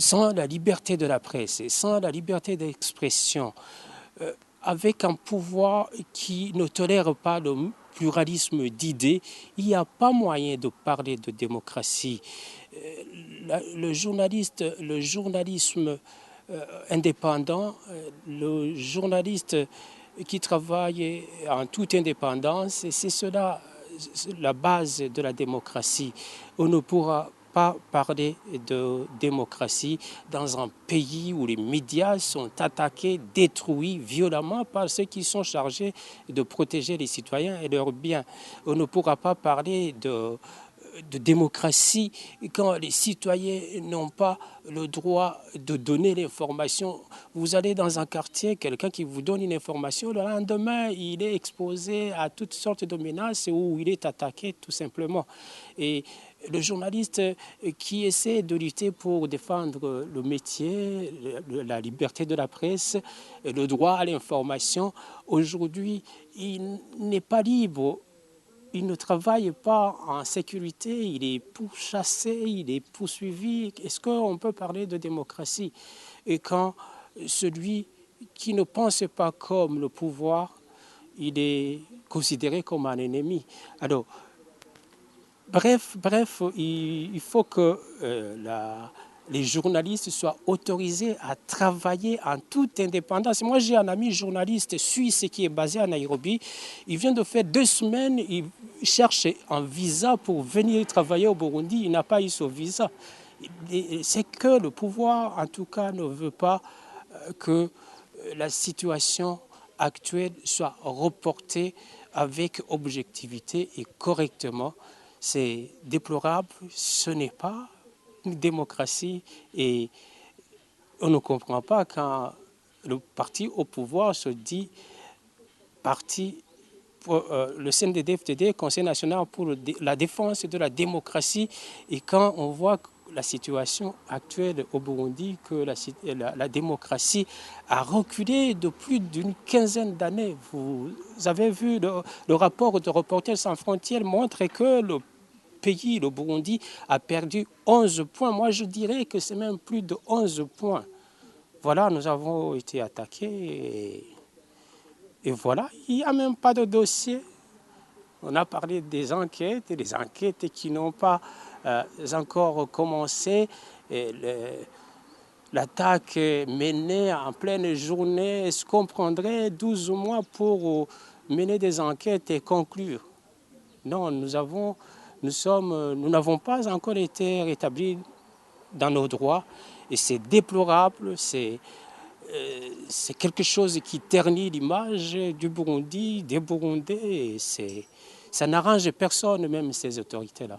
sans la liberté de la presse, sans la liberté d'expression, avec un pouvoir qui ne tolère pas le pluralisme d'idées, il n'y a pas moyen de parler de démocratie. Le journalisme indépendant, le journaliste qui travaille en toute indépendance, c'est cela la base de la démocratie. On ne pourra pas parler de démocratie dans un pays où les médias sont attaqués, détruits violemment par ceux qui sont chargés de protéger les citoyens et leurs biens. On ne pourra pas parler de démocratie quand les citoyens n'ont pas le droit de donner l'information. Vous allez dans un quartier, quelqu'un qui vous donne une information, le lendemain, il est exposé à toutes sortes de menaces ou il est attaqué tout simplement. Et le journaliste qui essaie de lutter pour défendre le métier, la liberté de la presse, le droit à l'information, aujourd'hui, il n'est pas libre. Il ne travaille pas en sécurité, il est pourchassé, il est poursuivi. Est-ce qu'on peut parler de démocratie? Et quand celui qui ne pense pas comme le pouvoir, il est considéré comme un ennemi. Alors, bref, il faut que les journalistes soient autorisés à travailler en toute indépendance. Moi, j'ai un ami journaliste suisse qui est basé à Nairobi. Il vient de faire 2 semaines, il cherche un visa pour venir travailler au Burundi. Il n'a pas eu ce visa. C'est que le pouvoir, en tout cas, ne veut pas que la situation actuelle soit reportée avec objectivité et correctement. C'est déplorable, ce n'est pas une démocratie et on ne comprend pas quand le parti au pouvoir se dit parti pour le CNDD-FDD, Conseil national pour la défense de la démocratie, et quand on voit la situation actuelle au Burundi, que la démocratie a reculé de plus d'une quinzaine d'années. Vous avez vu le rapport de Reporters sans frontières montre que le pays, le Burundi, a perdu 11 points. Moi, je dirais que c'est même plus de 11 points. Voilà, nous avons été attaqués et voilà, il n'y a même pas de dossier. On a parlé des enquêtes qui n'ont pas encore commencé. L'attaque menée en pleine journée, est-ce qu'on prendrait 12 mois pour mener des enquêtes et conclure? Non, nous n'avons pas encore été rétablis dans nos droits et c'est déplorable, c'est quelque chose qui ternit l'image du Burundi, des Burundais, et ça n'arrange personne, même ces autorités-là.